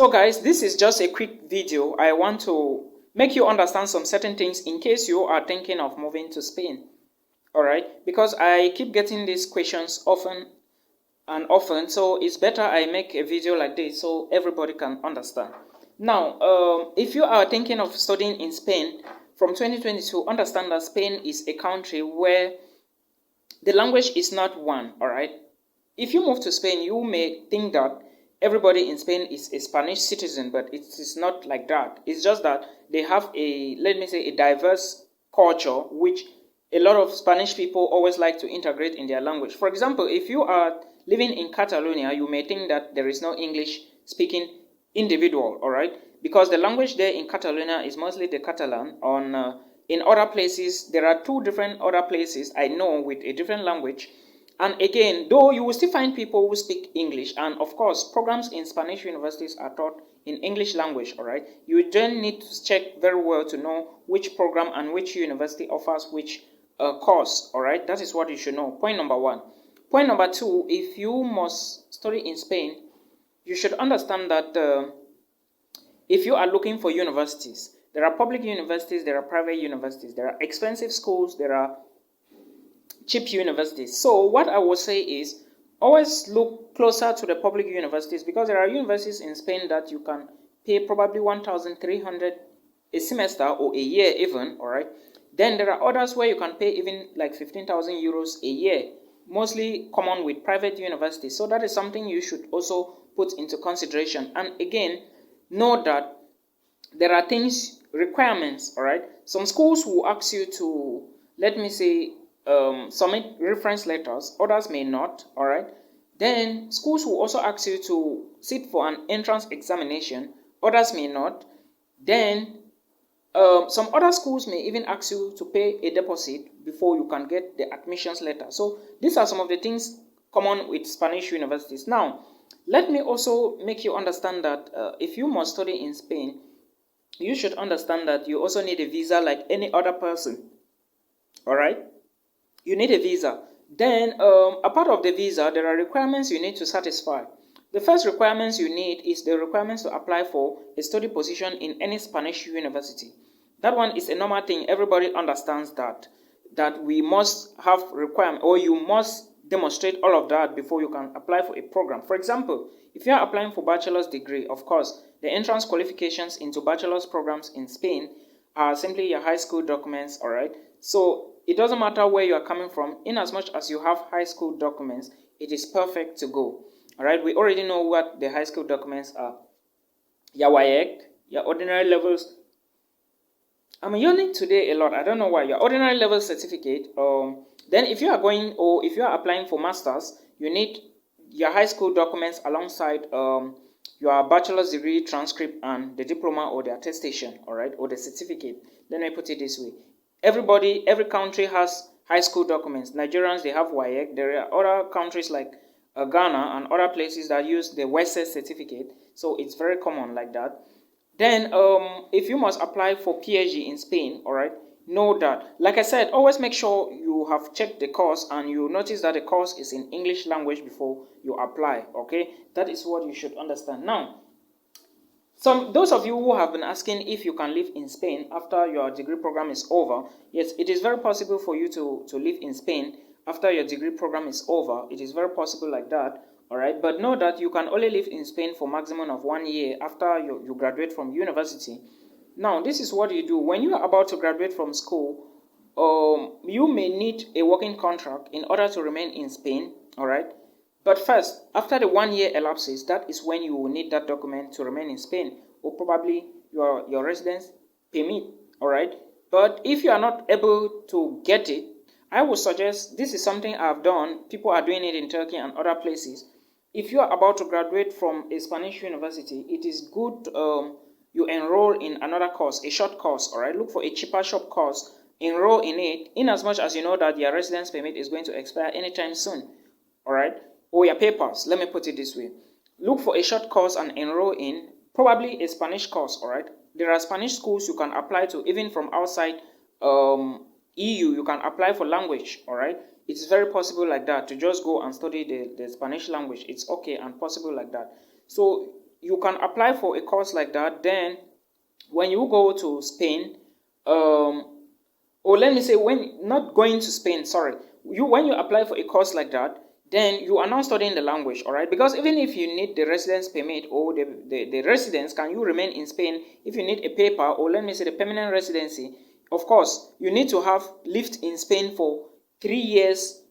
So guys, this is just a quick video. I want to make you understand some certain things in case you are thinking of moving to Spain. Alright, because I keep getting these questions often and often, so it's better I make a video like this so everybody can understand. Now, if you are thinking of studying in Spain from 2022, understand that Spain is a country where the language is not one, alright? If you move to Spain, you may think that everybody in Spain is a Spanish citizen, but it is not like that. It's just that they have a, let me say, a diverse culture, which a lot of Spanish people always like to integrate in their language. For example, if you are living in Catalonia, you may think that there is no English speaking individual, all right? Because the language there in Catalonia is mostly the Catalan. In other places, there are two different other places I know with a different language. And again, though you will still find people who speak English, and of course, programs in Spanish universities are taught in English language, all right? You then need to check very well to know which program and which university offers which course, all right? That is what you should know. Point number one. Point number two, if you must study in Spain, you should understand that if you are looking for universities, there are public universities, there are private universities, there are expensive schools, there are cheap universities. So what I would say is always look closer to the public universities, because there are universities in Spain that you can pay probably 1,300 a semester or a year even, all right? Then there are others where you can pay even like 15,000 euros a year, mostly common with private universities. So that is something you should also put into consideration. And again, know that there are things, requirements, all right? Some schools will ask you to, let me say, submit reference letters, others may not, all right? Then schools will also ask you to sit for an entrance examination, others may not. Then some other schools may even ask you to pay a deposit before you can get the admissions letter. So these are some of the things common with Spanish universities. Now, let me also make you understand that if you must study in Spain, you should understand that you also need a visa like any other person. All right? You need a visa. Then, a part of the visa, there are requirements you need to satisfy. The first requirements you need is the requirements to apply for a study position in any Spanish university. That one is a normal thing. Everybody understands that we must have requirement, or you must demonstrate all of that before you can apply for a program. For example, if you are applying for bachelor's degree, of course, the entrance qualifications into bachelor's programs in Spain are simply your high school documents, all right? So it doesn't matter where you are coming from, in as much as you have high school documents, it is perfect to go. All right, we already know what the high school documents are. Your WAEC, your ordinary levels. I'm yawning today a lot. I don't know why. Your ordinary level certificate. Then if you are going, or if you are applying for masters, you need your high school documents alongside your bachelor's degree transcript and the diploma or the attestation, all right, or the certificate. Let me put it this way. Every country has high school documents. Nigerians, they have WAEC. There are other countries like Ghana and other places that use the WESE certificate. So it's very common like that. Then, if you must apply for PhD in Spain, all right, know that, like I said, always make sure you have checked the course and you notice that the course is in English language before you apply, okay? That is what you should understand. Now, those of you who have been asking if you can live in Spain after your degree program is over, yes, it is very possible for you to live in Spain after your degree program is over. It is very possible like that. All right, but know that you can only live in Spain for maximum of 1 year after you graduate from university. Now, this is what you do. When you are about to graduate from school, you may need a working contract in order to remain in Spain, all right? But first, after the 1 year elapses, that is when you will need that document to remain in Spain, or probably your residence permit, all right? But if you are not able to get it, I would suggest, this is something I've done, people are doing it in Turkey and other places. If you are about to graduate from a Spanish university, it is good you enroll in another course, a short course, all right? Look for a cheaper short course, enroll in it, in as much as you know that your residence permit is going to expire anytime soon, all right? Or your papers, let me put it this way. Look for a short course and enroll in, probably a Spanish course, all right? There are Spanish schools you can apply to, even from outside EU, you can apply for language, all right? It's very possible like that to just go and study the Spanish language. It's okay and possible like that. So you can apply for a course like that. Then when you go to Spain, or let me say, when not going to Spain, sorry, when you apply for a course like that, then you are now studying the language, all right? Because even if you need the residence permit or the residence, can you remain in Spain? If you need a paper, or let me say the permanent residency, of course, you need to have lived in Spain for 3 years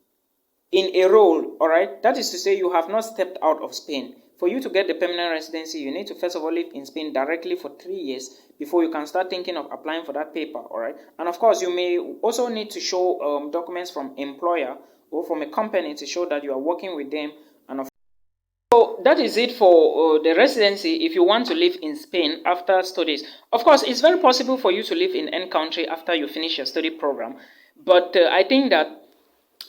in a row, all right? That is to say, you have not stepped out of Spain. For you to get the permanent residency, you need to first of all live in Spain directly for 3 years before you can start thinking of applying for that paper, all right? And of course, you may also need to show documents from employer or from a company to show that you are working with them. And so that is it for the residency if you want to live in Spain after studies. Of course, it's very possible for you to live in any country after you finish your study program, but I think that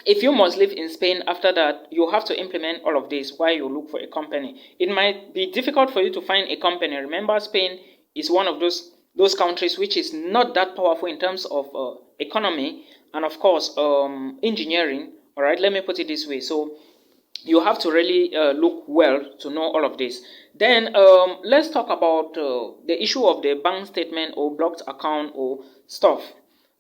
if you must live in Spain after that, you have to implement all of this while you look for a company. It might be difficult for you to find a company. Remember, Spain is one of those countries which is not that powerful in terms of economy and, of course, engineering. All right, let me put it this way. So you have to really look well to know all of this. Then let's talk about the issue of the bank statement or blocked account or stuff.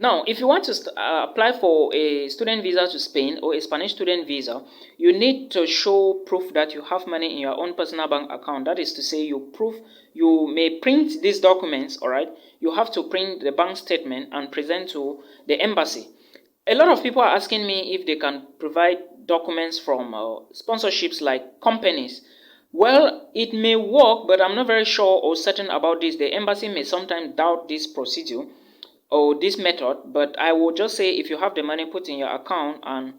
Now, if you want to apply for a student visa to Spain or a Spanish student visa, you need to show proof that you have money in your own personal bank account. That is to say, you may print these documents, all right? You have to print the bank statement and present to the embassy. A lot of people are asking me if they can provide documents from sponsorships like companies. Well, it may work, but I'm not very sure or certain about this. The embassy may sometimes doubt this procedure or this method, but I will just say if you have the money, put in your account and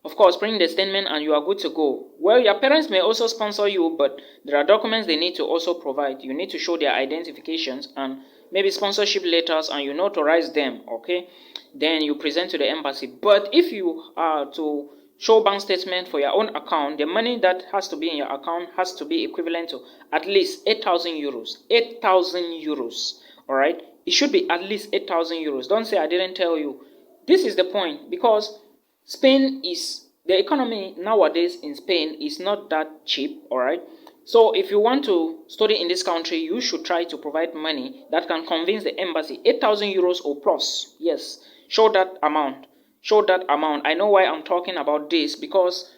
of course bring the statement and you are good to go. Well, your parents may also sponsor you, but there are documents they need to also provide. You need to show their identifications and maybe sponsorship letters, and you notarize them, okay? Then you present to the embassy. But if you are to show bank statement for your own account, the money that has to be in your account has to be equivalent to at least 8,000 euros. 8,000 euros, all right? It should be at least 8,000 euros. Don't say I didn't tell you. This is the point, because Spain is, the economy nowadays in Spain is not that cheap, all right? So if you want to study in this country, you should try to provide money that can convince the embassy. 8,000 euros or plus, yes. Show that amount. Show that amount. I know why I'm talking about this, because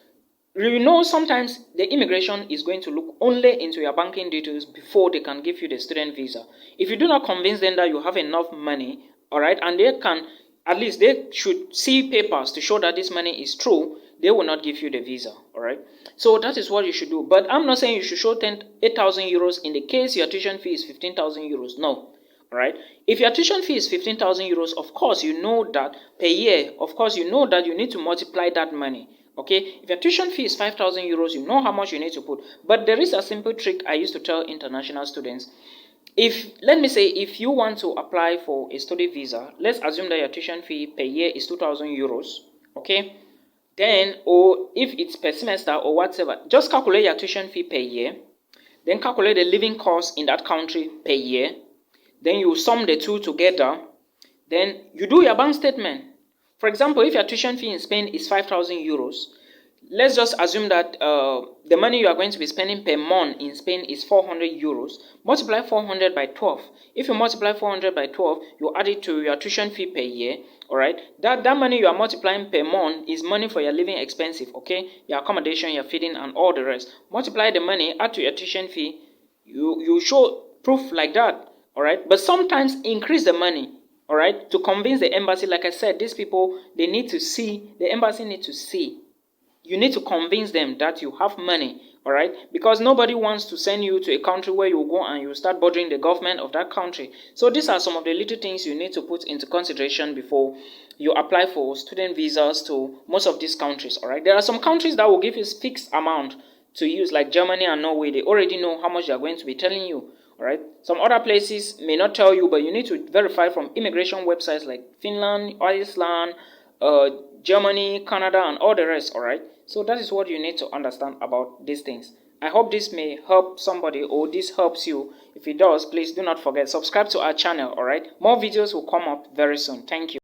you know sometimes the immigration is going to look only into your banking details before they can give you the student visa. If you do not convince them that you have enough money, all right, and they can, at least they should see papers to show that this money is true, they will not give you the visa, all right? So that is what you should do. But I'm not saying you should show 8,000 euros in the case your tuition fee is 15,000 euros. No. All right. If your tuition fee is 15,000 euros, of course, you know that per year, of course, you know that you need to multiply that money. Okay. If your tuition fee is 5,000 euros, you know how much you need to put. But there is a simple trick I used to tell international students. Let me say, if you want to apply for a study visa, let's assume that your tuition fee per year is 2,000 euros. Okay. Then, or if it's per semester or whatever, just calculate your tuition fee per year. Then calculate the living cost in that country per year. Then you sum the two together. Then you do your bank statement. For example, if your tuition fee in Spain is 5,000 euros, let's just assume that the money you are going to be spending per month in Spain is 400 euros. Multiply 400 by 12. If you multiply 400 by 12, you add it to your tuition fee per year. All right, that money you are multiplying per month is money for your living expensive, okay? Your accommodation, your feeding, and all the rest. Multiply the money, add to your tuition fee. You show proof like that. All right, but sometimes increase the money, all right, to convince the embassy. Like I said, these people, they need to see, the embassy need to see. You need to convince them that you have money, all right, because nobody wants to send you to a country where you go and you start bothering the government of that country. So these are some of the little things you need to put into consideration before you apply for student visas to most of these countries, all right. There are some countries that will give you a fixed amount to use, like Germany and Norway. They already know how much they are going to be telling you. All right. Some other places may not tell you, but you need to verify from immigration websites like Finland, Iceland, Germany, Canada, and all the rest. All right. So that is what you need to understand about these things. I hope this may help somebody, or this helps you. If it does, please do not forget, subscribe to our channel. All right. More videos will come up very soon. Thank you.